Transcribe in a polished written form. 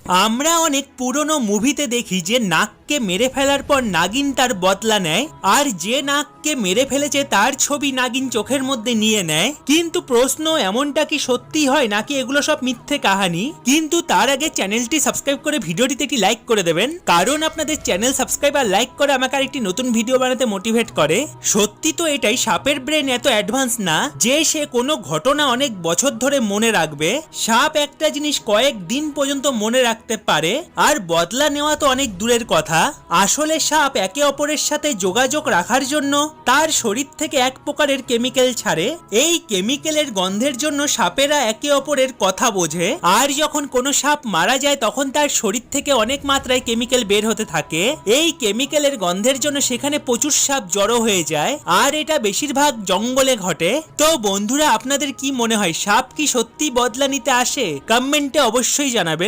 আমরা অনেক পুরনো মুভিতে দেখি যে নাগকে মেরে ফেলার পর নাগিন তার বদলা নেয়, আর যে নাগকে মেরে ফেলেছে তার ছবি নাগিন চোখের মধ্যে নিয়ে নেয়। কিন্তু প্রশ্ন, এমনটা কি সত্যি হয় নাকি এগুলো সব মিথ্যে কাহিনী? কিন্তু তার আগে চ্যানেলটি সাবস্ক্রাইব করে ভিডিওটিতে একটি লাইক করে দেবেন, কারণ আপনাদের চ্যানেল সাবস্ক্রাইব আর লাইক করে আমাকে আরেকটি নতুন ভিডিও বানাতে মোটিভেট করে। সত্যি তো এটাই, সাপের ব্রেন এত অ্যাডভান্স না যে সে কোনো ঘটনা অনেক বছর ধরে মনে রাখবে। সাপ একটা জিনিস কয়েক দিন পর্যন্ত মনে রাখতে পারে, আর বদলা নেওয়া তো অনেক দূরের কথা। আসলে সাপ একে অপরের সাথে যোগাযোগ রাখার জন্য তার শরীর থেকে এক প্রকারের কেমিক্যাল ছাড়ে। এই কেমিক্যালের গন্ধের জন্য সাপেরা একে অপরের কথা বোঝে, আর যখন কোনো সাপ মারা যায় তখন তার শরীর থেকে অনেক মাত্রায় কেমিক্যাল বের হতে থাকে। এই কেমিক্যালের গন্ধের জন্য সেখানে প্রচুর সাপ জড়ো হয়ে যায়, আর এটা বেশিরভাগ জঙ্গলে ঘটে। তো বন্ধুরা, আপনাদের কি মনে হয় সাপ কি সত্যি বদলা নিতে আসে? কমেন্টে অবশ্যই জানাবেন।